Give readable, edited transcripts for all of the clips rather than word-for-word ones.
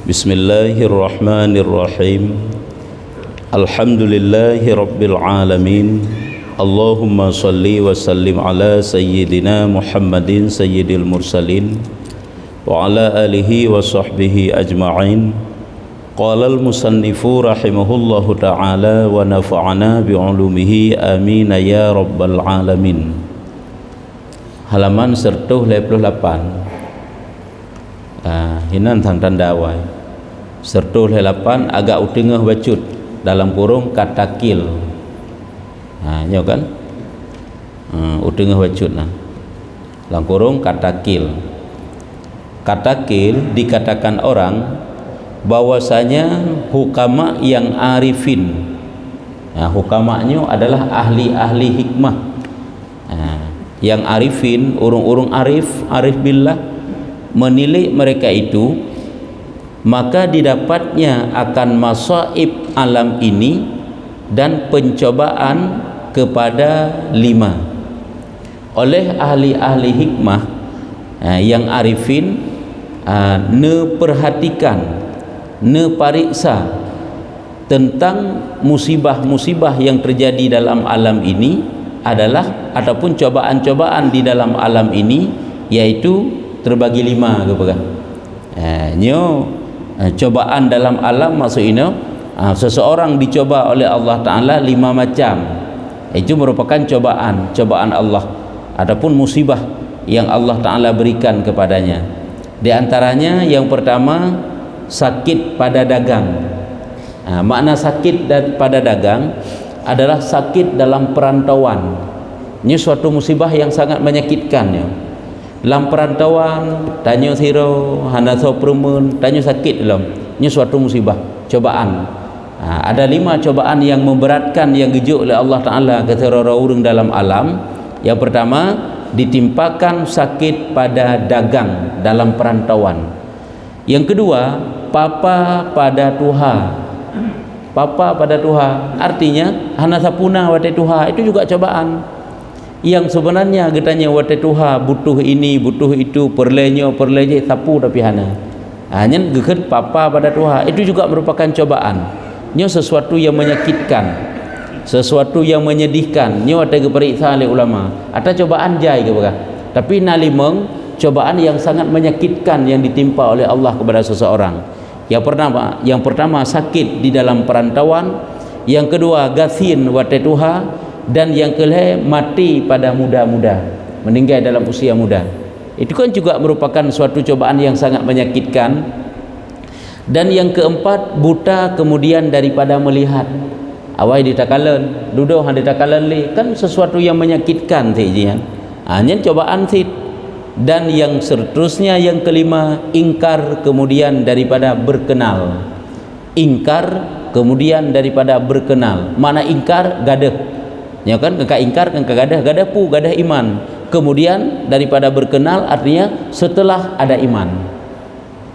Bismillahirrahmanirrahim. Alhamdulillahi rabbil alamin. Allahumma salli wa sallim ala sayyidina Muhammadin sayyidil mursalin wa ala alihi wa sahbihi ajma'in. Qala al-musannifu rahimahullahu ta'ala wa nafa'ana bi'ulumihi amin ya rabbal alamin. Halaman 128. Hinan thang tanda awai 128 agak utengah bacut dalam kurung katakil. Nyo kan? Utengah bacut nah. Dalam kurung katakil. Katakil dikatakan orang bahwasanya hukama yang arifin. Hukamanya adalah ahli-ahli hikmah. Yang arifin, urung-urung arif billah, menilai mereka itu, maka didapatnya akan masaib alam ini dan pencobaan kepada 5 oleh ahli-ahli hikmah yang arifin. Perhatikan, pariksa tentang musibah-musibah yang terjadi dalam alam ini adalah ataupun cobaan-cobaan di dalam alam ini, yaitu terbagi 5 kepada cobaan dalam alam. Maksudnya seseorang dicoba oleh Allah Ta'ala 5 macam. Itu merupakan cobaan Allah ataupun musibah yang Allah Ta'ala berikan kepadanya. Di antaranya yang pertama, sakit pada dagang. Makna sakit pada dagang adalah sakit dalam perantauan. Ini suatu musibah yang sangat menyakitkan ya. Dalam perantauan tanya siro hana sopremen tanya sakit dalam. Ini suatu musibah, cobaan. Ada 5 cobaan yang memberatkan yang gejuk oleh Allah Ta'ala kata orang dalam alam. Yang pertama, ditimpakan sakit pada dagang dalam perantauan. Yang kedua, papa pada tuha, artinya hana sapuna wate tuha, itu juga cobaan yang sebenarnya getanya wate tuha butuh ini butuh itu, perlenyo sapu tapi hana hanya geken papa pada tuha, itu juga merupakan cobaan. Nyo sesuatu yang menyakitkan, sesuatu yang menyedihkan. Nyo ada keperiksa oleh ulama ada cobaan jai ke bakah, tapi nalimeng cobaan yang sangat menyakitkan yang ditimpa oleh Allah kepada seseorang. Yang pertama sakit di dalam perantauan, yang kedua gathin watetuha, dan yang kelima mati pada muda-muda, meninggal dalam usia muda. Itu kan juga merupakan suatu cobaan yang sangat menyakitkan. Dan yang keempat, buta kemudian daripada melihat. Awai ditakalan, duduk ditakalan li, kan sesuatu yang menyakitkan saja. Hanya cobaan sit. Dan yang seterusnya yang kelima, ingkar kemudian daripada berkenal. Ingkar kemudian daripada berkenal. Mana ingkar? Gadah. Ya kan? Kekak ingkar kan gadah, gadah iman. Kemudian daripada berkenal artinya setelah ada iman.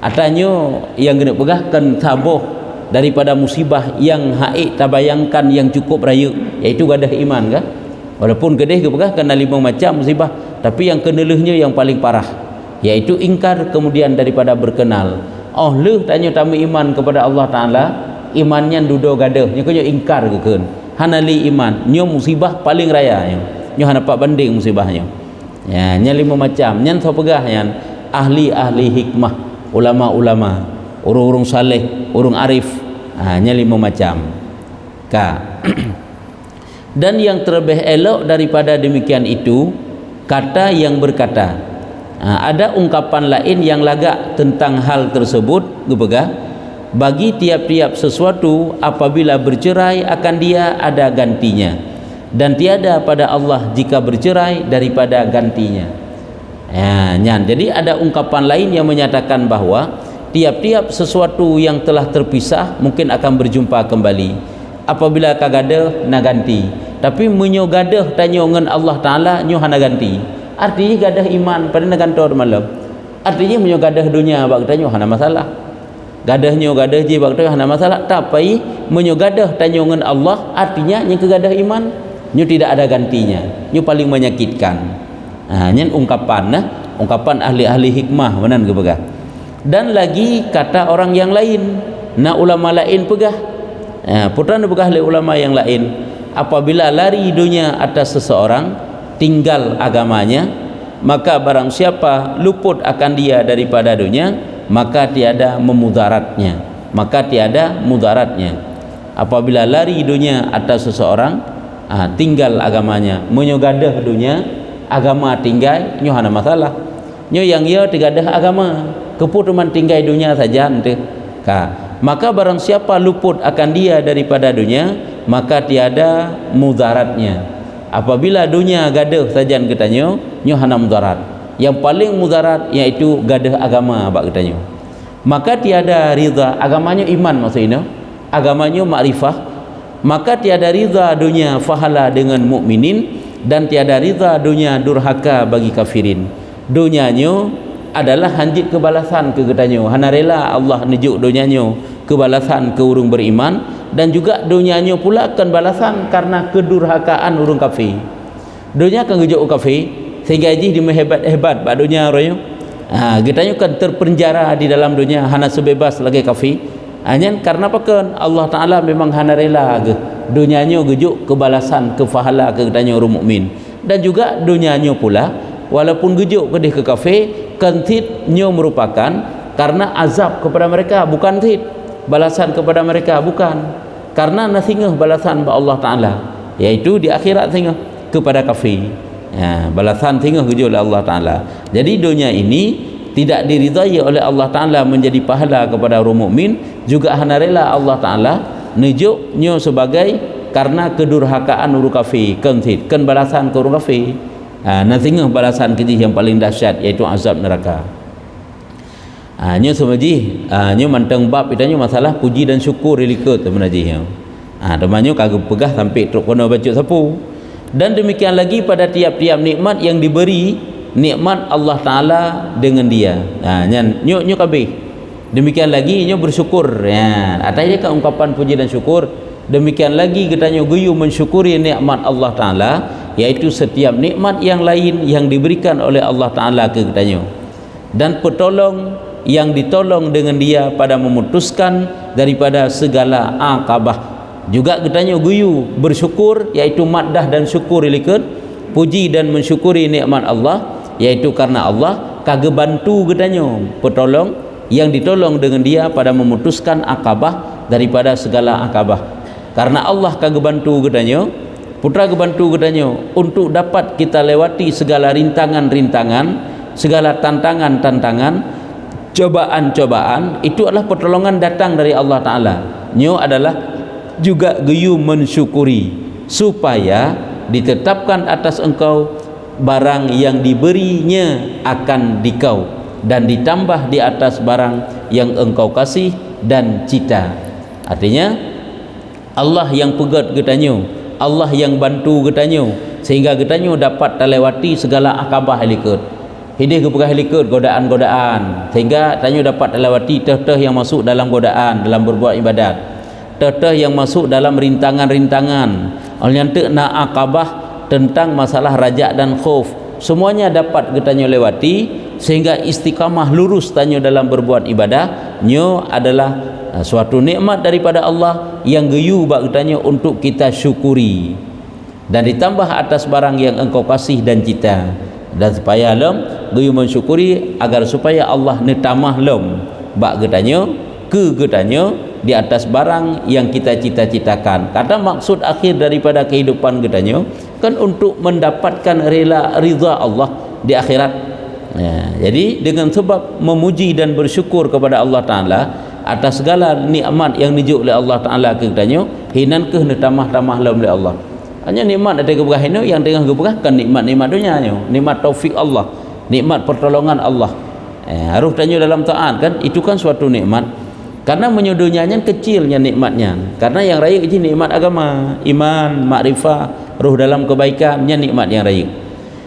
Artinya yang kena pegahkan taboh daripada musibah yang haik tabayangkan yang cukup raya, iaitu gadah iman kan? Walaupun gedeh ke pegah kena 5 macam musibah, tapi yang kenelehnya yang paling parah, yaitu ingkar kemudian daripada berkenal. Oh leh tanya tamu iman kepada Allah Ta'ala, imannya dudo gadah, nyo kena ingkar ke kan hanali iman, nyo musibah paling raya nyo hana pak banding musibahnya. Ya, nya 5 macam nyan tho pegah yan ahli-ahli hikmah, ulama-ulama, urung-urung saleh, urung arif. Nya 5 macam ka. Dan yang terlebih elok daripada demikian itu, kata yang berkata. Ada ungkapan lain yang lagak tentang hal tersebut, gepegah, bagi tiap-tiap sesuatu apabila bercerai akan dia ada gantinya, dan tiada pada Allah jika bercerai daripada gantinya. Jadi ada ungkapan lain yang menyatakan bahawa tiap-tiap sesuatu yang telah terpisah mungkin akan berjumpa kembali. Apabila kagadah na ganti, tapi menyo gadah tanya ngan Allah Ta'ala nyo hana ganti, artinya gadah iman pada na gantor malam, artinya menyo gadah dunia bak tanya hana masalah, gadahnya gadah je bak tanya hana masalah. Tapi menyo gadah tanya ngan Allah artinya nyo kegadah iman nyo tidak ada gantinya, nyo paling menyakitkan. Nyen ungkapan ungkapan ahli-ahli hikmah benan ke begah. Dan lagi kata orang yang lain, na ulama lain pegah, putra pegah oleh ulama yang lain, apabila lari dunia atas seseorang, tinggal agamanya, maka barang siapa luput akan dia daripada dunia, maka tiada memudaratnya, maka tiada mudaratnya. Apabila lari dunia atas seseorang, tinggal agamanya, menyogadah dunia, agama tinggal, nyo hana masalah. Nyo yang ia tigadah agama, keputuman tinggal dunia saja nanti. Maka barang siapa luput akan dia daripada dunia, maka tiada mudaratnya. Apabila dunia gadah saja katanya, nyo hana mudarat. Yang paling mudarat iaitu gadah agama bak katanya. Maka tiada ridha, agamanya iman maksudnya, agamanya makrifah, maka tiada ridha dunia fahala dengan mukminin, dan tiada ridha dunia durhaka bagi kafirin. Dunianya adalah hanjit kebalasan ke katanya, hana rela Allah nejuk dunianya kebalasan ke urung beriman, dan juga dunianya pula akan balasan karena kedurhakaan urung kafir. Dunia akan gejuk kafir sehingga ji dimehebat-hebat bak dunia royo. Katanya kan terpenjara di dalam dunia, hana sebebas lagi kafir. Hanya karena apa kan Allah Taala memang hana rela ke dunianya gejuk kebalasan ke fahala ke katanya orang mukmin, dan juga dunianya pula walaupun gejuk kedih ke kafir, kentitnya merupakan karena azab kepada mereka, bukan tit balasan kepada mereka, bukan karena nasingah balasan ba Allah Taala, yaitu di akhirat singah kepada kafir. Balasan singah gejuk oleh Allah Taala. Jadi dunia ini tidak diridai oleh Allah Taala menjadi pahala kepada orang mukmin, juga hana rela Allah Taala nejuknya sebagai karena kedurhakaan orang kafir, kentit kan balasan ke orang kafir. Nantinya balasan kejih yang paling dahsyat iaitu azab neraka. Nyo semaji nyo manteng bab itanya masalah puji dan syukur likut temenaji. Temannya kagak pegah sampai truk kono baca sapu. Dan demikian lagi pada tiap-tiap nikmat yang diberi, nikmat Allah Taala dengan dia. Nyo kabeh. Demikian lagi nyo bersyukur. Atas dia kan ungkapan puji dan syukur. Demikian lagi kita nyo guyu mensyukuri nikmat Allah Taala, yaitu setiap nikmat yang lain yang diberikan oleh Allah Taala ke kita, dan petolong yang ditolong dengan dia pada memutuskan daripada segala akabah. Juga kita guyu bersyukur, yaitu maddah dan syukur likut, puji dan mensyukuri nikmat Allah, yaitu karena Allah kagak bantu kita petolong yang ditolong dengan dia pada memutuskan akabah daripada segala akabah. Karena Allah kagak bantu kita, putra kebantu katanya untuk dapat kita lewati segala rintangan-rintangan, segala tantangan-tantangan, cobaan-cobaan, itu adalah pertolongan datang dari Allah Ta'ala. Nyo adalah juga geyu mensyukuri supaya ditetapkan atas engkau barang yang diberinya akan dikau, dan ditambah di atas barang yang engkau kasih dan cita. Artinya Allah yang pegat katanya, Allah yang bantu katanya, sehingga katanya dapat terlewati segala akabah helikut. Hidih kepegah helikut godaan-godaan, sehingga katanya dapat terlewati teh-teh yang masuk dalam godaan dalam berbuat ibadat, teh-teh yang masuk dalam rintangan-rintangan. Oleh yang na akabah tentang masalah rajak dan khauf, semuanya dapat katanya lewati, sehingga istiqamah lurus tanya dalam berbuat ibadah. Nyo adalah suatu nikmat daripada Allah yang geyu bak katanya untuk kita syukuri, dan ditambah atas barang yang engkau kasih dan cita, dan supaya lom geyu mensyukuri agar supaya Allah netamah lom bak katanya di atas barang yang kita cita-citakan. Kata maksud akhir daripada kehidupan katanya kan untuk mendapatkan ridha Allah di akhirat. Jadi dengan sebab memuji dan bersyukur kepada Allah Ta'ala atas segala nikmat yang dijuk oleh Allah Ta'ala ke katanya, hinan ke tamah-tamah lam oleh Allah. Hanya nikmat ada keberkah ini yang tengah keberkah kan nikmat-nikmat dunia, nikmat taufik Allah, nikmat pertolongan Allah. Harus tanya dalam taat kan, itu kan suatu nikmat. Karena menyudunyanya kecilnya nikmatnya. Karena yang raya itu nikmat agama, iman, makrifah, ruh dalam kebaikannya nikmat yang raya.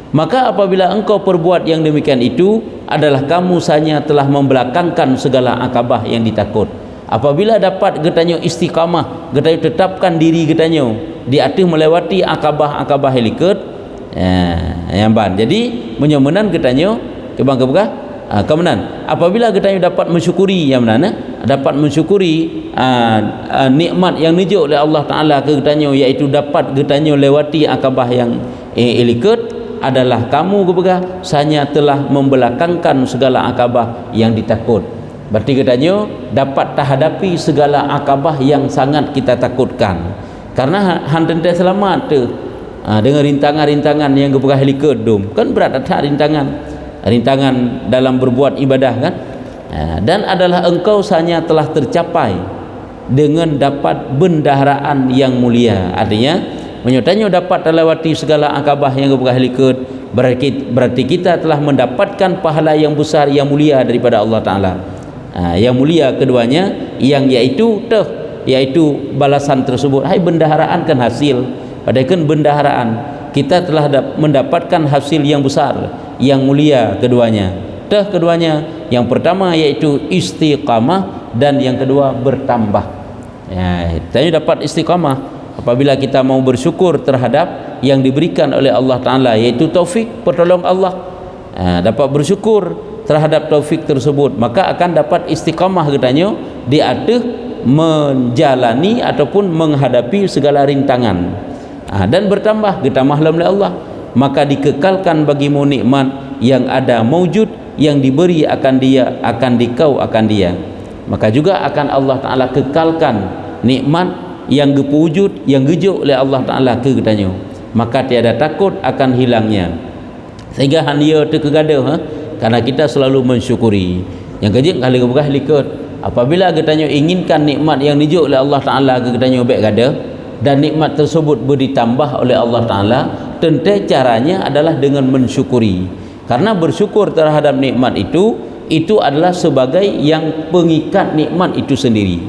Maka apabila engkau perbuat yang demikian itu, adalah kamu sanya telah membelakangkan segala akabah yang ditakut. Apabila dapat getanya istiqamah, getanya tetapkan diri getanya di atas melewati akabah-akabah helikut, yang ban. Jadi menyomenan getanya kebang kemudian apabila kita dapat mensyukuri yang mana dapat mensyukuri nikmat yang dijuk oleh Allah Taala ke kita, iaitu dapat kita lewati akabah yang eliket, adalah kamu kepada sanya telah membelakangkan segala akabah yang ditakut. Berarti kita dapat terhadapi segala akabah yang sangat kita takutkan, karena hantar selamat tu dengan rintangan-rintangan yang kepada eliket dum kan berat atas rintangan dalam berbuat ibadah kan. Dan adalah engkau sanya telah tercapai dengan dapat bendaharaan yang mulia. Artinya menyertanya dapat terlewati segala akabah yang berhalikat, berarti kita telah mendapatkan pahala yang besar yang mulia daripada Allah Ta'ala. Yang mulia keduanya yang yaitu balasan tersebut. Hai, bendaharaan kan hasil, padahal bendaharaan kita telah mendapatkan hasil yang besar yang mulia keduanya. Keduanya, yang pertama yaitu istiqamah, dan yang kedua bertambah. Kita dapat istiqamah apabila kita mau bersyukur terhadap yang diberikan oleh Allah Ta'ala, yaitu taufik pertolong Allah. Dapat bersyukur terhadap taufik tersebut, maka akan dapat istiqamah katanya di atas menjalani ataupun menghadapi segala rintangan. Dan bertambah oleh Allah, maka dikekalkan bagimu nikmat yang ada maujud, yang diberi akan dia, akan dikau akan dia. Maka juga akan Allah Ta'ala kekalkan nikmat yang gepujud, yang gejuk oleh Allah Ta'ala ke katanya, maka tiada takut akan hilangnya. Sehingga hanya terkegada karena kita selalu mensyukuri. Yang kejik kali kebuka likat, apabila katanya inginkan nikmat yang dijuk oleh Allah Ta'ala ke katanya baik gada, dan nikmat tersebut ditambah oleh Allah Ta'ala, tentu caranya adalah dengan mensyukuri. Karena bersyukur terhadap nikmat itu adalah sebagai yang pengikat nikmat itu sendiri.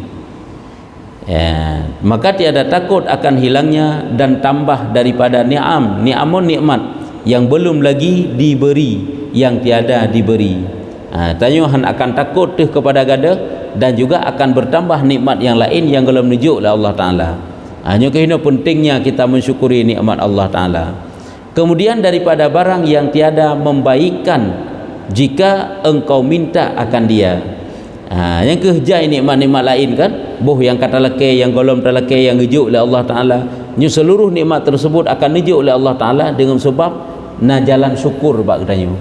Maka tiada takut akan hilangnya, dan tambah daripada ni'amun nikmat yang belum lagi diberi, yang tiada diberi. Tanyuhan akan takut kepada gada, dan juga akan bertambah nikmat yang lain yang belum dijuk oleh Allah Ta'ala. Hanya kena pentingnya kita mensyukuri nikmat Allah Ta'ala. Kemudian daripada barang yang tiada membaikkan jika engkau minta akan dia. Yang kehjai nikmat-nikmat lain kan, yang kata lekeh, yang golom terlekeh, yang dijuk oleh Allah Ta'ala, seluruh nikmat tersebut akan dijuk oleh Allah Ta'ala dengan sebab jalan syukur bak katanya.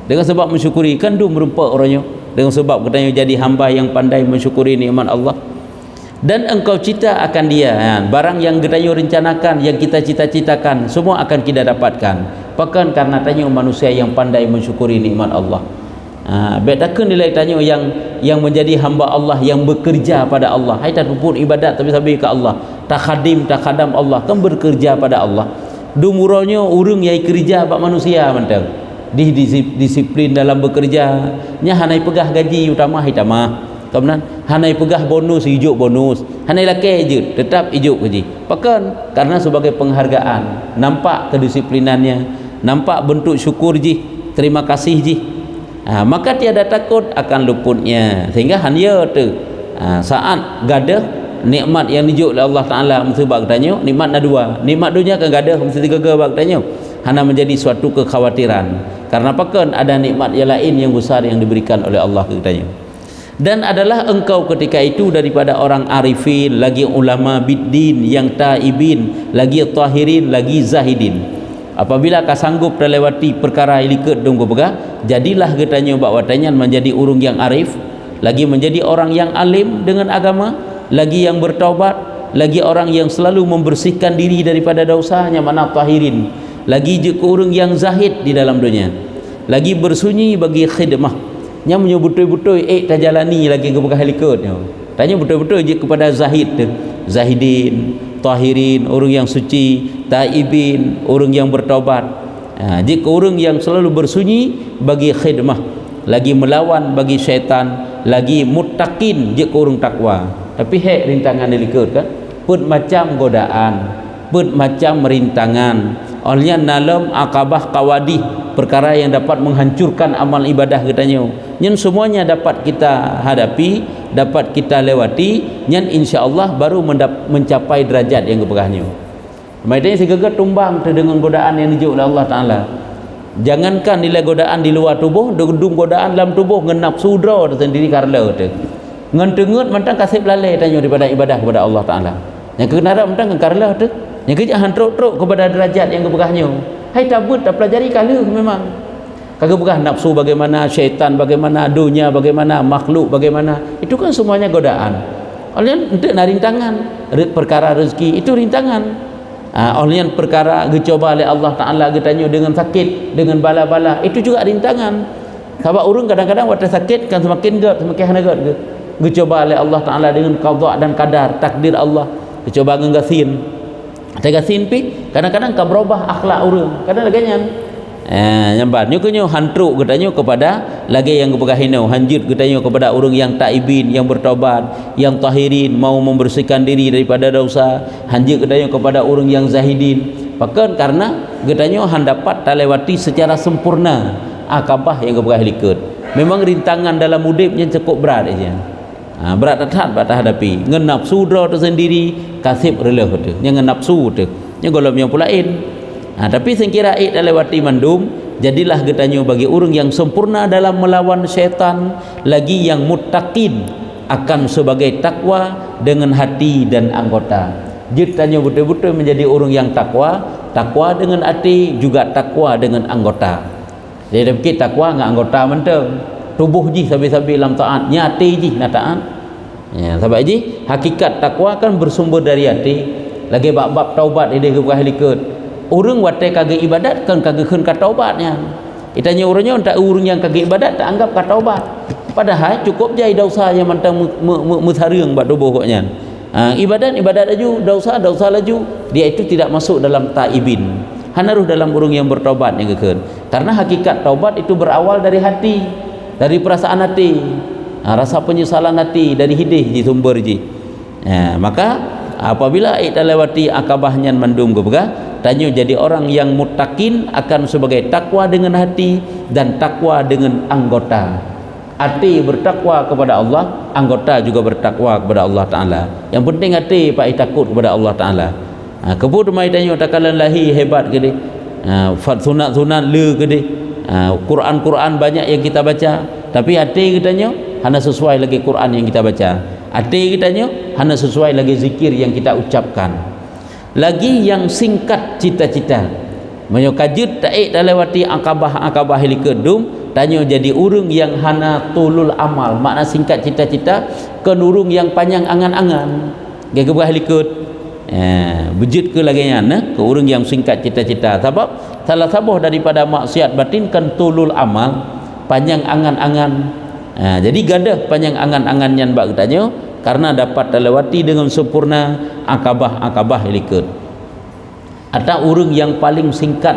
Dengan sebab mensyukuri kan merupakan orangnya, dengan sebab katanya jadi hamba yang pandai mensyukuri nikmat Allah. Dan engkau cita akan dia, barang yang kita rencanakan, yang kita cita-citakan, semua akan kita dapatkan. Bahkan karena tanya manusia yang pandai mensyukuri nikmat Allah. Bedakan nilai tanya yang menjadi hamba Allah, yang bekerja pada Allah. Hai, tak pun ibadat tapi sampai ke Allah, tak khadam Allah, kan bekerja pada Allah. Dumuranya urung yang kerja bak manusia mentang. Disiplin dalam bekerja, nya hanai pegah gaji utama hitama. Kemudian hanai pegah bonus, hijuk bonus. Hanai laki je tetap hijuk gaji. Bahkan karena sebagai penghargaan, nampak kedisiplinannya, nampak bentuk syukur ji, terima kasih ji. Maka tiada takut akan luputnya. Sehingga hanya saat gada nikmat yang dijuk oleh Allah Ta'ala, mesti bak tanya nikmat dua. Nikmat dunia kan gada mesti tiga bak tanya. Hanya menjadi suatu kekhawatiran. Karena bahkan ada nikmat yang lain yang besar yang diberikan oleh Allah katanya. Dan adalah engkau ketika itu daripada orang arifin, lagi ulama biddin, yang taibin, lagi tahirin, lagi zahidin. Apabila kau sanggup terlewati perkara iliket dong pegah, jadilah katanya bakwatanya menjadi urung yang arif, lagi menjadi orang yang alim dengan agama, lagi yang bertaubat, lagi orang yang selalu membersihkan diri daripada dosanya, mana tahirin, lagi je urung yang zahid di dalam dunia, lagi bersunyi bagi khidmah. Nya betul-betul tak jalani lagi kebuka helikotnya. Tanya betul-betul je kepada zahidin, tahirin, orang yang suci, taibin, orang yang bertaubat. Jika orang yang selalu bersunyi bagi khidmah, lagi melawan bagi syaitan, lagi muttaqin, jika orang takwa. Tapi rintangan helikot kan, pun macam godaan, pun macam rintangan. Olehnya dalam akabah kawadih, perkara yang dapat menghancurkan amal ibadah katanya, yang semuanya dapat kita hadapi, dapat kita lewati, yang insya-Allah baru mencapai derajat yang kepegahnya. Maknanya segala tumbang dengan godaan yang dijuk oleh Allah Ta'ala. Jangankan nilai godaan di luar tubuh, dudung godaan dalam tubuh ngenap sudra sendiri karla tu. Ngentengut mentang kasih lalai tanya daripada ibadah kepada Allah Taala. Yang kenara mentang karla tu. Yang kerja hantruk-truk kepada derajat yang kebegahnya. Hai tabut tak pelajari kala memang. Kagak begah nafsu bagaimana, syaitan bagaimana, dunia bagaimana, makhluk bagaimana. Itu kan semuanya godaan. Oleh untuk nak rintangan perkara rezeki itu rintangan. Oleh perkara dicoba oleh Allah Taala getanya dengan sakit, dengan bala-bala itu juga rintangan. Sebab orang kadang-kadang waktu sakit kan semakin hanagat ke. Dicoba oleh Allah Taala dengan qada dan qadar, takdir Allah. Dicoba nggasin. Tagasin pi kadang-kadang kan berubah akhlak orang. Kadang laganyan. Nyambat nyukunyo hantruk katanya kepada lagi yang kebegahino, hanjut katanya kepada orang yang taibin, yang bertobat, yang tahirin, mau membersihkan diri daripada dosa, hanjut katanya kepada orang yang zahidin. Bahkan karena katanya han dapat talewati secara sempurna akabah yang kebegah likut. Memang rintangan dalam hidupnya cukup berat aja. Berat tak hadapi. Ngen nafsu dra tersendiri kasib rela tu. Yang nafsu tu. Yang golom yang pulain. Tapi sengkira dah lewati mandum, jadilah getanya bagi orang yang sempurna dalam melawan syaitan, lagi yang muttaqin akan sebagai takwa dengan hati dan anggota. Jetanya betul-betul menjadi orang yang takwa, takwa dengan hati juga takwa dengan anggota. Jadi fikir takwa dengan anggota mentang. Tubuh ji sabi-sabi dalam taat, hati ji nak taat. Ya, sebab ji hakikat takwa kan bersumber dari hati. Lagi bab-bab taubat dia ke likut. Orang watai kagak ibadat kan kagak keun ka taubatnya. Itanya orangnya tak orang yang kagak ibadat tak anggap ka taubat. Padahal cukup je dosa yang mantang mesareng bab tubuh koknya. Ibadat laju, dosa laju, dia itu tidak masuk dalam taibin. Hanaruh dalam orang yang bertaubat yang keun. Karena hakikat taubat itu berawal dari hati, dari perasaan hati. Rasa penyesalan hati dari hidih di sumber ji. Maka apabila ita lewati akabahnya mandum gebegah, tanya jadi orang yang muttaqin akan sebagai takwa dengan hati dan takwa dengan anggota. Hati bertakwa kepada Allah, anggota juga bertakwa kepada Allah Taala. Yang penting hati pak takut kepada Allah Taala. Kebud mai tanya takalan lahi hebat ke dia. Sunat-sunat le ke dia. Quran banyak yang kita baca, tapi hati kitanya hanya sesuai lagi Quran yang kita baca. Hati kitanya hanya sesuai lagi zikir yang kita ucapkan. Lagi yang singkat cita-cita. Menyokajut taik dalawati akabah helikedum, tanya jadi urung yang hana tulul amal, makna singkat cita-cita ke urung yang panjang angan-angan. Gagah heliked. Bejut ke lagi ke urung yang singkat cita-cita. Sebab salah satu daripada maksiat batin kan tulul amal, panjang angan-angan. Jadi gadah panjang angan-angan yang bak tanya karena dapat terlewati dengan sempurna akabah heliked. Atau urung yang paling singkat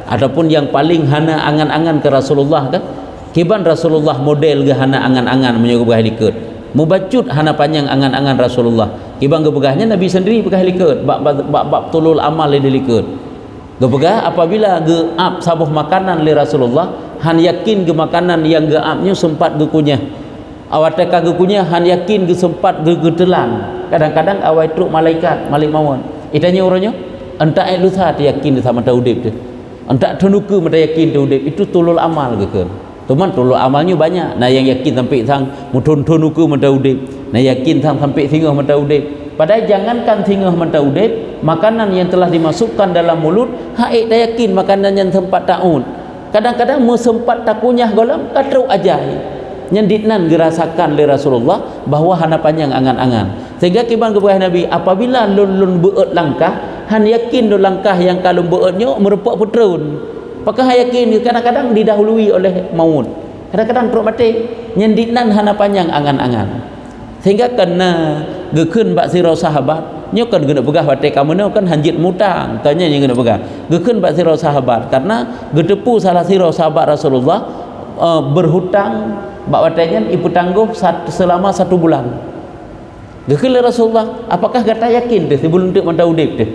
ataupun yang paling hana angan-angan ke Rasulullah kan? Kiban Rasulullah model ke hana angan-angan menyebut heliked. Mubacut hana panjang angan-angan Rasulullah. Kiban gebegahnya Nabi sendiri begah heliked. Bab tulul amal le heliked. Gebegah apabila geap sabuh makanan le Rasulullah, han yakin ke makanan yang geapnya sempat gekunyah. Awak teka gekunyah han yakin ke sempat getelan. Kadang-kadang awak truk malaikat malik mawon. Itanya orangnya entak lusa yakin sama taudib tu. Entak tunuku mata yakin taudib itu tulul amal ke. Teman tulul amalnya banyak. Nah yang yakin sampai sang mutun tunuku mata taudib. Nah yakin sang sampai singgah mata taudib. Padahal jangankan singgah mata taudib, makanan yang telah dimasukkan dalam mulut, haik dah yakin makanan yang sempat taun. Kadang-kadang sempat takunyah golam katruk ajai. Nyenditnan gerasakan oleh Rasulullah bahawa hana panjang angan-angan. Sehingga kiban kepada Nabi apabila lun beut langkah, han yakin do langkah yang kalau beutnya merupak putrun. Apakah yakin kadang-kadang didahului oleh maut. Kadang-kadang teruk mati. Nyenditnan hana panjang angan-angan. Sehingga kena gekeun bak sira sahabat, nya kan guna pegah watai kamu kan hanjit mutang, tanya yang guna pegah. Gekeun bak sira sahabat karena gedepu salah sira sahabat Rasulullah berhutang bak watainya ibu tangguh selama 1 bulan. Gekeun Rasulullah, apakah kata yakin tu sebelum tu manda udip tu?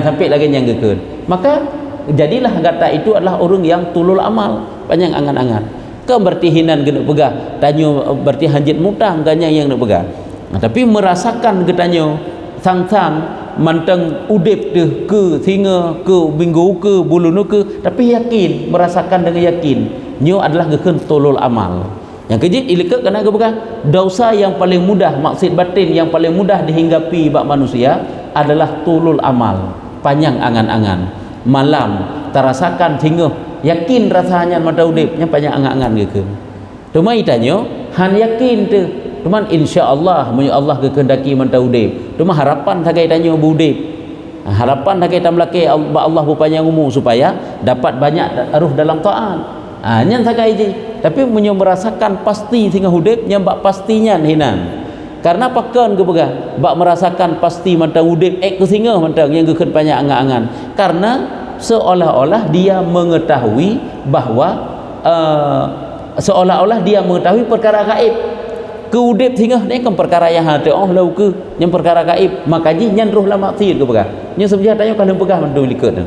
Sampai lagi yang gekeun. Maka jadilah kata itu adalah orang yang tulul amal, panjang angan-angan. Ke berarti hinan guna pegah, tanya berarti hanjit mutang tanya yang nak pegah. Tapi merasakan ketanya sang-sang mantang udip tu ke singa ke minggu ke bulan ke, tapi yakin, merasakan dengan yakin nyo adalah gekun tolol amal. Yang kejit ilika kena ke dosa yang paling mudah, maksud batin yang paling mudah dihinggapi bak manusia adalah tolol amal, panjang angan-angan malam terasakan sehingga yakin rasanya mata udip yang panjang angan-angan gekun. Cuma itanyo han yakin tu, cuman insya-Allah munyo Allah kehendaki mata udip. Cuma harapan sagai tanyo budip. Harapan sagai tamlake Allah berpanjang umur supaya dapat banyak ruh dalam taat. Nyan sagai je. Tapi munyo merasakan pasti sehingga udip yang bak pastinya hinan. Karena pakan ke begah bak merasakan pasti mata udip ke singa mantang yang gekun panjang angan-angan. Karena seolah-olah dia mengetahui bahawa seolah-olah dia mengetahui perkara gaib. Ke udip sehingga ni kan perkara yang hati lau ke yang perkara gaib, makaji nyan roh lama sir ke begah nyan sebenarnya tanya kalau begah mandu likat tu,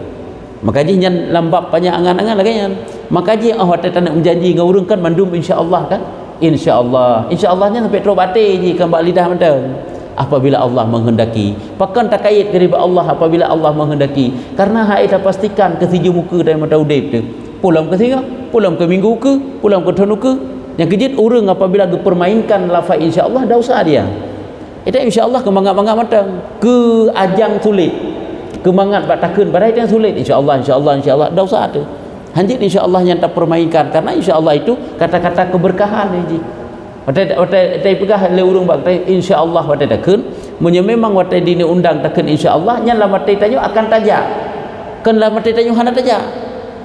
makaji nyan lambap panjang angan-angan lagi nyan, makaji hati tak nak menjanji dengan orang kan mandum insya-Allah kan, insya-Allahnya sampai terus batin je kan bak lidah mantang apabila Allah menghendaki. Pakan tak kait keriba Allah apabila Allah menghendaki. Karena hak kita pastikan kesiju muka dari mata udip tu. Pulang ke singa, pulang ke minggu ke, pulang ke tahun ke. Yang kejit orang apabila dipermainkan lafaz insya-Allah dosa dia. Itu insya-Allah kemangat-mangat matang ke ajang sulit. Kemangat bak takun pada itu yang sulit insya-Allah dosa tu. Hanjit insya-Allah yang tak permainkan karena insya-Allah itu kata-kata keberkahan ni. Watai pegah le urang bak insya-Allah watai takun, munyo memang watai dini undang takun insya-Allah nya lah watai tanyo akan tajak. Kan lah watai tanyo hana tajak.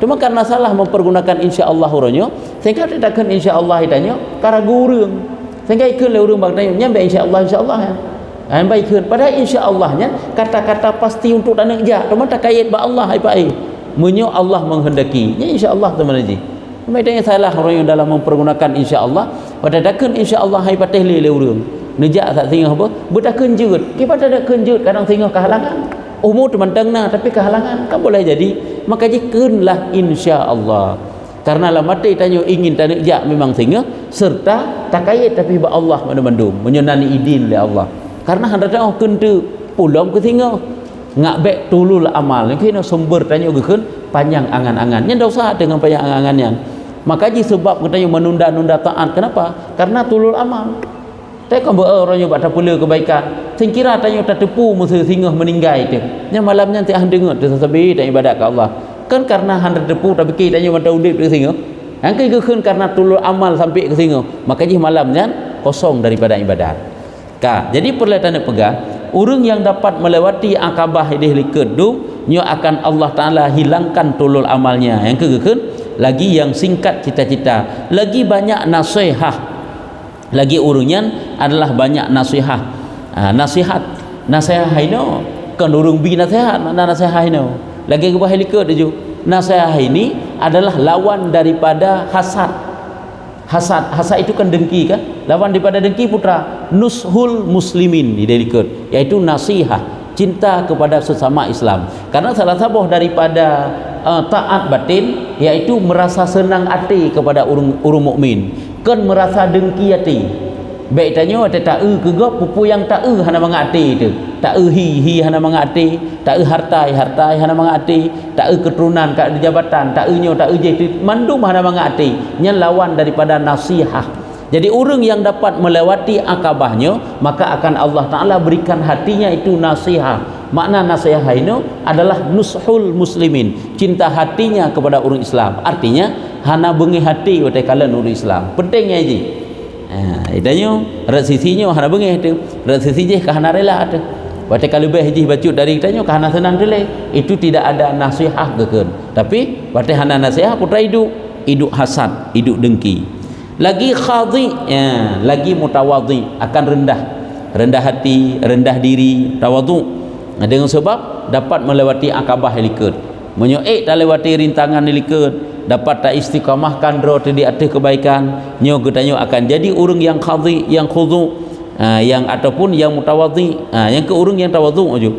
Cuma karena salah mempergunakan insya-Allah uronyo, sehingga takun insya-Allah itanyo karagu urang. Sehingga ikun le urang bak tanyo nya insya-Allah ya. Baik ikun pada insya-Allahnya kata-kata pasti untuk tak nak jak. Cuma tak kait ba Allah ai pai. Munyo Allah menghendaki. Nya insya-Allah teman ji. Macam yang salah orang yang dalam mempergunakan insya-Allah, pada dakun insya-Allah hai patih le urang. Nejak tak singgah apa? Bertakun jut. Kita tak kenjut kadang singgah kehalangan. Umur teman-teman nah, tapi kehalangan kan boleh jadi. Maka jikunlah insya-Allah. Karena lah mati tanyo ingin tak jak memang singgah serta tak kait tapi ba Allah mandum menyenani idin le Allah. Karena hendak oh kentu pulang ke singgah. Ngak bek tulul amal. Kena sumber tanyo gekun panjang angan-angan. Nya dosa dengan panjang angan-angannya. Maka ji sebab katanya menunda-nunda taat. Kenapa? Karena tulul amal. Tak kan orang yang buat pula kebaikan. Sing kira tanya tak tepu musuh singgah meninggal itu. Nya malamnya tak dengar tu sabi tak ibadat ke Allah. Kan karena hendak tepu tapi kita tanya mata udip ke singgah. Hang gekun karena tulul amal sampai ke singgah. Maka ji malamnya kosong daripada ibadat. Jadi perlu tanda pegang orang yang dapat melewati akabah idih likud tu nyo akan Allah Ta'ala hilangkan tulul amalnya. Yang kegekun lagi yang singkat cita-cita, lagi banyak nasihat, lagi urunyan adalah banyak nasihat. Nasihat haino kan urung bi nasihat, mana nasihat haino lagi ke bahaya likud tu. Nasihat ini adalah lawan daripada hasad. Hasad itu kan dengki kan, lawan daripada dengki putra nushul muslimin didelikat, yaitu nasihat, cinta kepada sesama Islam. Karena salah satu daripada taat batin yaitu merasa senang hati kepada orang mukmin, kan merasa dengki hati. Baik tanya tak kegap pupu yang tak hana mangati itu. Tak hi hana mangati, tak hartai hana mangati, tak keturunan kat jabatan, tak nyo tak je mandum hana mangati. Nya lawan daripada nasihat. Jadi orang yang dapat melewati akabahnya, maka akan Allah Taala berikan hatinya itu nasihat. Makna nasihat itu adalah nushul muslimin, cinta hatinya kepada orang Islam. Artinya hana bengi hati watai kala orang Islam. Pentingnya je. Itanya resisinya hana bengih tu, resisi je kahana rela tu. Watai kalau lebih haji bacut dari kitanya kahana senang relay, itu tidak ada nasihat gekun. Tapi watai hana nasihat putra hidup hasad, hidup dengki. Lagi khadhi, lagi mutawadhi, akan rendah hati, rendah diri, tawadhu. Dengan sebab dapat melewati akabah likud, menyoek tak lewati rintangan likud, dapat tak istiqamahkan roh di atas kebaikan, nyo getanyo akan jadi orang yang khadhi, yang khudu, yang ataupun yang mutawadhi, yang ke orang yang tawadhu aja.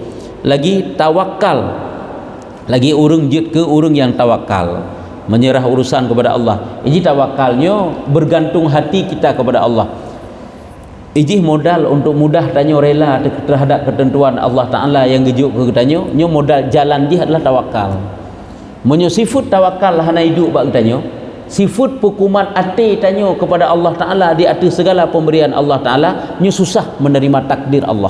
Lagi tawakal, lagi orang jut ke orang yang tawakal, menyerah urusan kepada Allah. Ini tawakalnya bergantung hati kita kepada Allah. ijih modal untuk mudah tanya rela terhadap ketentuan Allah Ta'ala yang gejuk ke tanya nyo modal jalan dia adalah tawakal. Menyo sifat tawakal hana hidup bak tanya sifat hukuman ati tanya kepada Allah Ta'ala di atas segala pemberian Allah Ta'ala nyo susah menerima takdir Allah.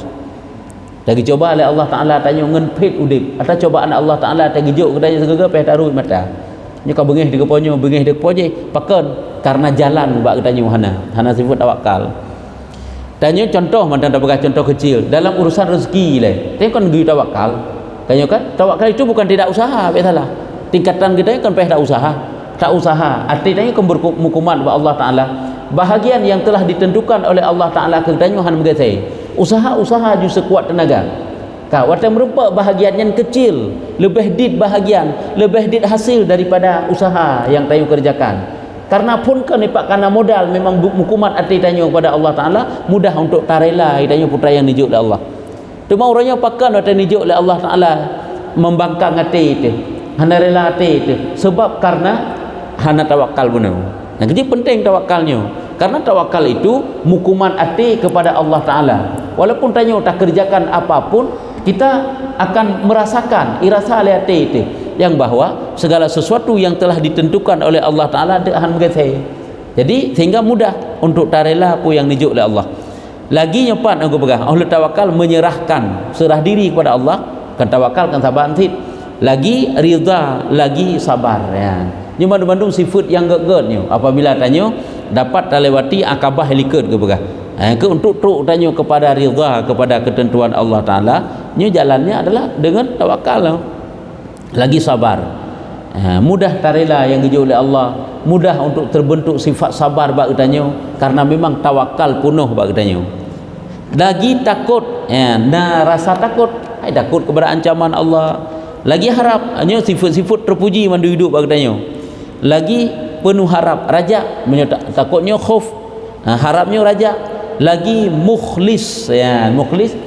Lagi coba oleh Allah Ta'ala tanya ngenpit udip atau cobaan Allah Ta'ala tak gejuk ke tanya segala peh taruh mata nyo ka bengih di keponyo bengih di kepoje paken karena jalan bak tanya hana sifat tawakal. Tanya contoh mana tak pakai contoh kecil dalam urusan rezeki le. Tengok kan gigi tawakal. Tanya kan tawakal itu bukan tidak usaha, salah. Tingkatan kita kan tak usaha. Tak usaha. Artinya kan bermukuman kepada Allah Taala. Bahagian yang telah ditentukan oleh Allah Taala ke tanya han begitu. Usaha-usaha ju sekuat tenaga. Ka wata merupa bahagian yang kecil, lebih dit bahagian, lebih dit hasil daripada usaha yang tayu kerjakan. Karena pun kan ipak karena modal memang hukuman hati tanya kepada Allah Ta'ala mudah untuk tarela tanya putra yang nijuk oleh Allah. Tu mau orangnya pakan atau nijuk oleh Allah Ta'ala membangkang hati itu hana rela hati itu sebab karena hana tawakal benar. Yang kecil penting tawakalnya karena tawakal itu hukuman hati kepada Allah Ta'ala. Walaupun tanya tak kerjakan apapun kita akan merasakan irasa oleh hati itu yang bahwa segala sesuatu yang telah ditentukan oleh Allah Ta'ala akan begitu. Jadi sehingga mudah untuk tarela apa yang nijuk oleh Allah. Lagi nyepat aku pegang ahli tawakal menyerahkan serah diri kepada Allah kan tawakal kan sabar antit lagi rida lagi sabar ya. Ni bandung sifat yang gegednya apabila tanya dapat lewati akabah liket ke pegang ke untuk truk tanya kepada rida kepada ketentuan Allah Ta'ala ni jalannya adalah dengan tawakal lagi sabar. Mudah tarela yang dijauh oleh Allah, mudah untuk terbentuk sifat sabar bak tanya karena memang tawakal penuh bak tanya. Lagi takut rasa takut takut kepada ancaman Allah. Lagi harap hanya sifat-sifat terpuji mandu hidup bak tanya. Lagi penuh harap raja takutnya khauf harapnya raja. Lagi mukhlis mukhlis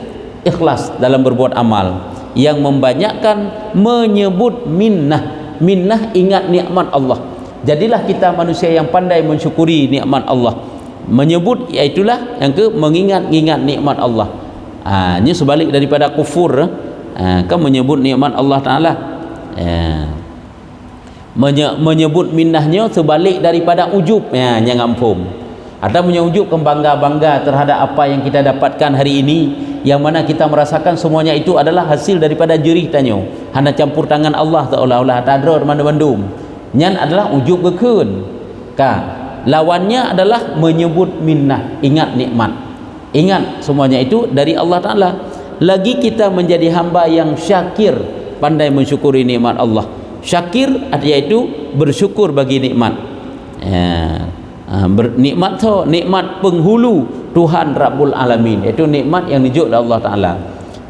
ikhlas dalam berbuat amal yang membanyakkan menyebut minnah ingat nikmat Allah. Jadilah kita manusia yang pandai mensyukuri nikmat Allah, menyebut iaitulah yang ke mengingat-ingat nikmat Allah. Ini sebalik daripada kufur kan menyebut nikmat Allah Ta'ala. Menyebut minnahnya sebalik daripada ujub yang ampun atau menyujukkan bangga-bangga terhadap apa yang kita dapatkan hari ini yang mana kita merasakan semuanya itu adalah hasil daripada jerih tanya hanya campur tangan Allah seolah-olah tadrar mandum nyan adalah ujub gekun lawannya adalah menyebut minnah ingat nikmat ingat semuanya itu dari Allah Ta'ala. Lagi kita menjadi hamba yang syakir pandai mensyukuri nikmat Allah. Syakir iaitu bersyukur bagi nikmat nikmat tu nikmat penghulu Tuhan Rabbul Alamin, iaitu nikmat yang dijuk oleh Allah Ta'ala.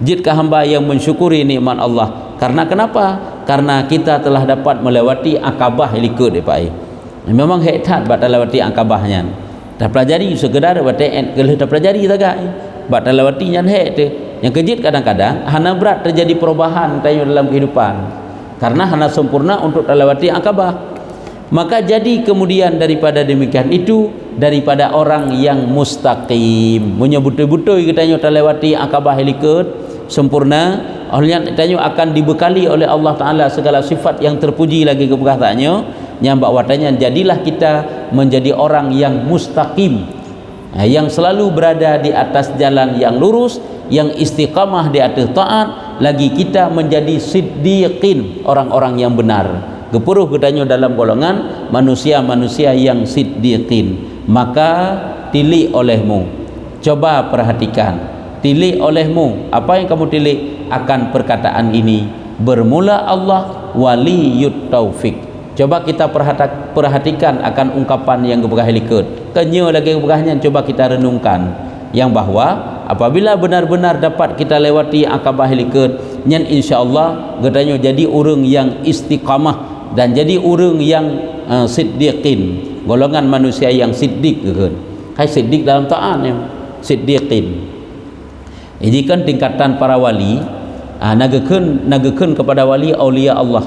Jika hamba yang mensyukuri nikmat Allah karena kenapa? Karena kita telah dapat melewati akabah likut memang hebat bat lewati akabahnya dah pelajari sekedar bat dah pelajari tagak bat lewati nyan yang kejit kadang-kadang hana berat terjadi perubahan dalam kehidupan karena hana sempurna untuk lewati akabah. Maka jadi kemudian daripada demikian itu daripada orang yang mustaqim menyebut-betul katanya terlewati akabah liket sempurna olehnya tanya akan dibekali oleh Allah Ta'ala segala sifat yang terpuji lagi keberkataannya nyambak watanya jadilah kita menjadi orang yang mustaqim yang selalu berada di atas jalan yang lurus yang istiqamah di atas taat lagi kita menjadi siddiqin orang-orang yang benar gepuruh katanya dalam golongan manusia-manusia yang siddiqin. Maka tilik olehmu, coba perhatikan, tilik olehmu apa yang kamu tilik akan perkataan ini bermula Allah waliyut taufik. Coba kita perhatikan akan ungkapan yang keberkahilikut kenya lagi keberkahnya coba kita renungkan yang bahwa apabila benar-benar dapat kita lewati akabah likut nyan insyaallah katanya jadi orang yang istiqamah dan jadi orang yang siddiqin golongan manusia yang siddiq hai siddiq dalam taatnya siddiqin ini kan tingkatan para wali nagakeun kepada wali aulia Allah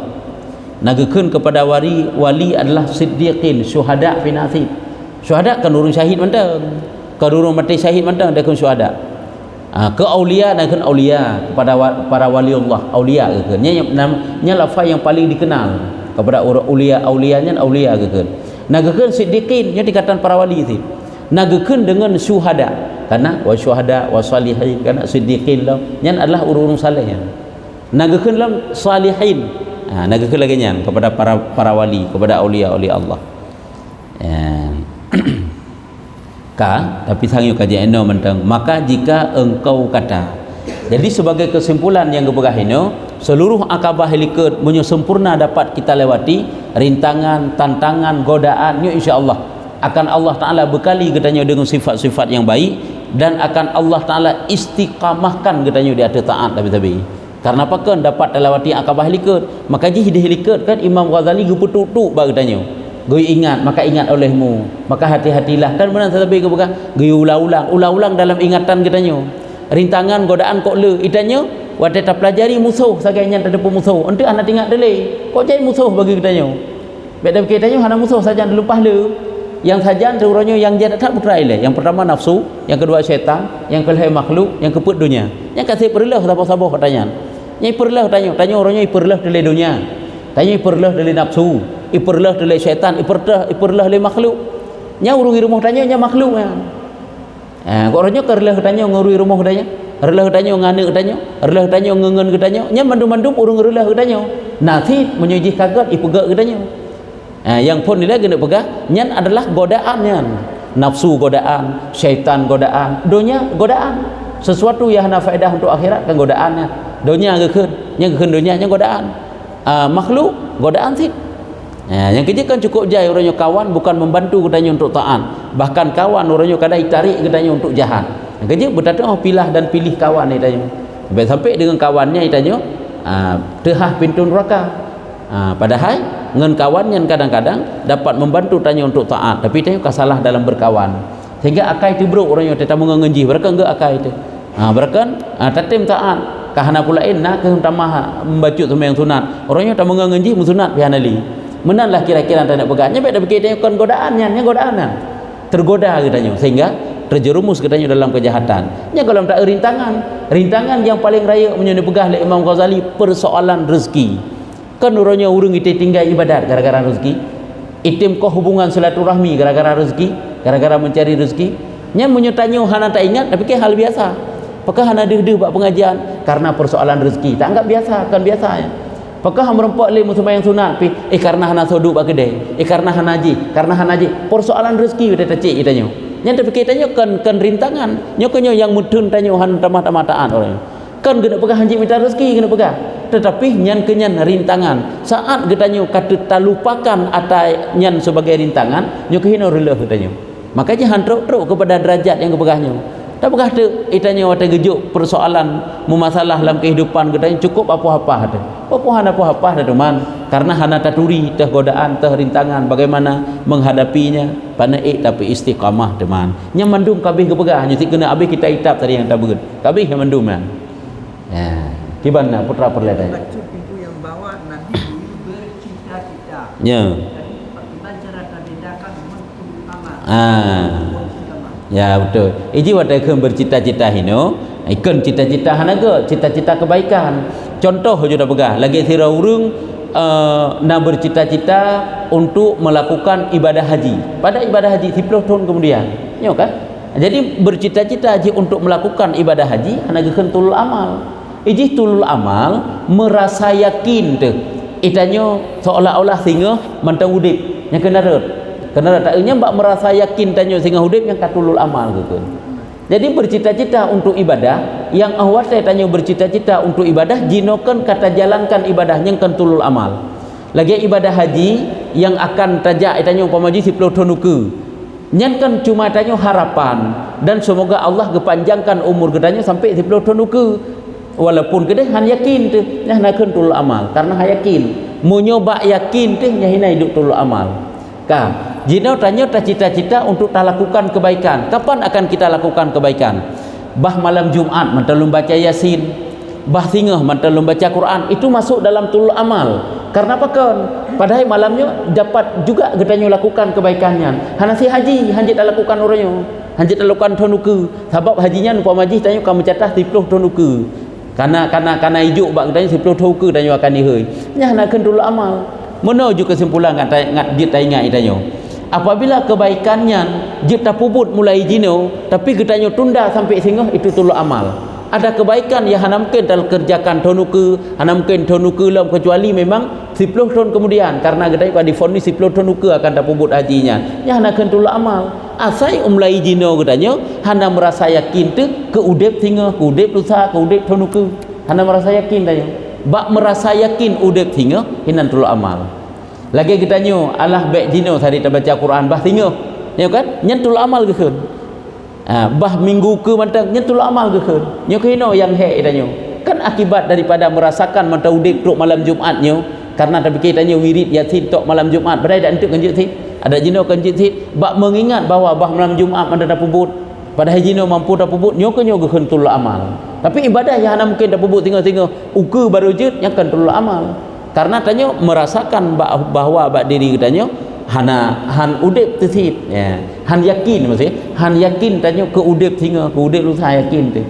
nagakeun kepada wali adalah siddiqin syuhada fi nasib syuhada kan orang syahid mentang Kalau mati syahid mantang dia kun syuhada. Ke aulia dan kun aulia kepada para waliullah, aulia ke kan. Nya lafaz yang paling dikenal kepada aulianya aulia ke kan. Nagakeun siddiqin nya dikatakan para wali itu. Nagakeun dengan syuhada. Karena wa syuhada wa salihin karena siddiqin lah nya adalah urun saleh. Nagakeun lam salihin. Nagakeun lagi nya kepada para wali, kepada aulia Allah. Tapi sangat kajian eno mentang maka jika engkau kata, jadi sebagai kesimpulan yang kepegah eno, seluruh akabah helikud menyo sempurna dapat kita lewati rintangan, tantangan, godaan nya insyaallah akan Allah Taala bekali katanya dengan sifat-sifat yang baik dan akan Allah Taala istiqamahkan katanya di atas taat tapi karena apa kan dapat lewati akabah helikud maka ji helikud kan Imam Ghazali guputu-tu ba katanya gue ingat maka ingat olehmu maka hati-hatilah kan benar tetapi kebuka gue ulang-ulang dalam ingatan katanya rintangan godaan kok le itanya wate ta pelajari musuh sagainya tak ada musuh ente anak ingat dele kok jadi musuh bagi katanya beda katanya hana musuh saja lupa le yang saja terurannya yang dia tak putra ile yang pertama nafsu yang kedua syaitan yang kelima makhluk yang keempat dunia yang kasih perlah sabar-sabar katanya nyai perlah tanya orangnya perlah dele dunia tanya perlah dele nafsu iperlah dari syaitan iperlah dari makhluk nya urungi rumah tanya nya makhluk kok orangnya kerlah tanya ngurui rumah tanya relah tanya ngane tanya relah tanya ngengen tanya nya mandum-mandum urung relah tanya nanti menyuji kaget ipegak tanya yang pun nilai gena pegah nya adalah godaannya nafsu godaan syaitan godaan dunia godaan sesuatu yang ada faedah untuk akhirat kan godaannya dunia gekeun dunia nya godaan makhluk godaan sih. Yang kerja kan cukup jaya orangnya kawan bukan membantu katanya untuk taat bahkan kawan orangnya kadang tarik katanya untuk jahat yang kerja berdatang pilah dan pilih kawan katanya sampai dengan kawannya katanya tehah pintu neraka padahal dengan kawannya kadang-kadang dapat membantu tanya untuk taat tapi tanya kasalah dalam berkawan sehingga akai itu bro orangnya tetap mengenji mereka enggak akai itu mereka tatim taat kahana pula nak keutama membaca sembahyang sunat orangnya tak mengenji musunat pihanali menanlah kira-kira tak nak pegangnya beda berkaitan dengan godaannya tergoda katanya sehingga terjerumus katanya dalam kejahatan nya kalau tak rintangan yang paling raya menyeni pegah oleh Imam Ghazali persoalan rezeki kan orangnya urung itu tinggal ibadat gara-gara rezeki itim kau hubungan silaturahmi gara-gara rezeki gara-gara mencari rezeki nya menyutanya hana tak ingat tapi ke hal biasa apakah hana deh buat pengajian karena persoalan rezeki tak anggap biasa kan biasanya apakah merempok le sembahyang sunat karena hana soduk bak kedai karena hana haji persoalan rezeki kita cek kitanya nya tapi kitanya kan rintangan nyokonyo yang mudun tanya han tamah-tamataan orang kan kena pegah haji minta rezeki kena pegah tetapi nyan kenyan rintangan saat kitanya kata tak lupakan atai nyan sebagai rintangan nyo kehino rela kitanya makanya han truk kepada derajat yang kepegahnya tak pegah tu itanya wate gejuk persoalan memasalah dalam kehidupan kita cukup apa-apa ada apa-apa ada teman karena hana taturi teh godaan teh rintangan bagaimana menghadapinya panaik tapi istiqamah teman nya mandum kabeh kepegah nya kena habis kita itap tadi yang tak begut kabeh yang mandum kibana putra perleta itu yang bawa Nabi bercita-cita ya kita cara terbedakan utama ya betul iji wadah bercita-cita hino ikon cita-cita hanaga cita-cita kebaikan contoh sudah pegah lagi sira urung nak bercita-cita untuk melakukan ibadah haji pada ibadah haji 10 tahun kemudian nyo kan jadi bercita-cita haji untuk melakukan ibadah haji hanaga tulul amal iji tulul amal merasa yakin tu itanyo seolah-olah singa mantang udip nya kena kerana taknya mbak merasa yakin tanya sehingga hidup yang katulul amal gitu. Jadi bercita-cita untuk ibadah yang awal saya tanya bercita-cita untuk ibadah jinokan kata jalankan ibadah yang katulul amal. Lagi ibadah haji yang akan tajak tanya umpama haji 10 tahun ke. Nyan kan cuma tanya harapan dan semoga Allah kepanjangkan umur gedanya sampai 10 tahun ke. Walaupun gede han yakin tu nya nak tulul amal karena yakin. Mau nyoba yakin tu nya hina hidup tulul amal. Jika tanya cita-cita untuk tak lakukan kebaikan kapan akan kita lakukan kebaikan bah malam Jumat mantalum baca Yasin bah singah mantalum baca Quran itu masuk dalam tulul amal karena apa kan padahal malamnya dapat juga getanya lakukan kebaikannya hanasi haji tak lakukan orangnya hanya lakukan tonuku sebab hajinya nupa majlis tanya kamu catah 10 tonuku karena hijuk bak tanya 10 tonuku tanya akan dihoi nya nak kendul amal menuju kesimpulan ngat dia tanya tanya apabila kebaikannya dia tak puput mulai jino tapi ketanya tunda sampai singgah itu tulu amal ada kebaikan yang hana mungkin dalam kerjakan tonuku hana mungkin tonuku lam kecuali memang 10 tahun kemudian karena kita pada difonis 10 tonuku akan tak puput hajinya yang hana kentul amal asai umlai jino katanya hana merasa yakin tu ke udep singa ke udep lusa ke udep tonuku hana merasa yakin tanya bak merasa yakin udep singa hinan tulu amal lagi katanya alah baik jino tadi kita baca Quran bah singa ya kan nyentul amal ke kan bah minggu ke mantang nyentul amal ke kan nyo kino yang hek tanya kan akibat daripada merasakan mantau udep tok malam Jumatnya karena tapi kita tanya wirid yasin tok malam Jumat badai dak entuk kanjut sit ada jino kanjut sit bak mengingat bahawa bah malam Jumat mana dak puput pada jino mampu dak puput nyo ke kentul amal tapi ibadah yang hana mungkin dak puput tinggal-tinggal uku baru jut yang kentul amal karena tanya merasakan bahawa bak diri katanya han udep tersip ya han yakin maksudnya han yakin tanya ke udep tinggal ke udep lu saya yakin tu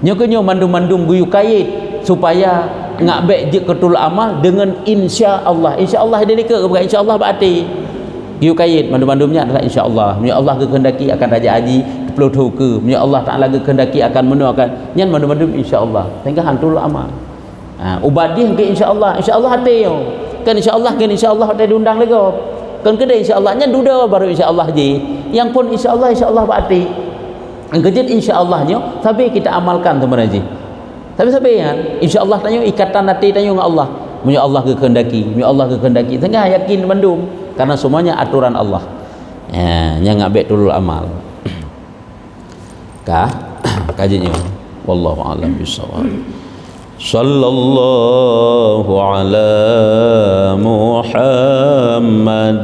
nyo mandum-mandum guyu kait supaya ngak baik je ketul amal dengan insya-Allah dia ke bukan insya-Allah berarti guyu kait mandum-mandumnya adalah insya-Allah punya Allah kehendaki akan raja haji peluthu ke punya Allah Taala kehendaki akan menuakan nyan mandum-mandum insya-Allah sehingga hantul amal ubadi ke insya-Allah hati yo kan insya-Allah hati diundang lagi kan kedai insya-Allah nya duda baru insya-Allah je yang pun insya-Allah berarti kejut insya-Allah nya tapi kita amalkan teman haji tapi ya insya-Allah tanya ikatan hati tanya dengan Allah punya Allah kehendaki sehingga yakin mandum karena semuanya aturan Allah nya ngabek dulu amal kah kajinya wallahu a'lam bissawab sallallahu ala Muhammad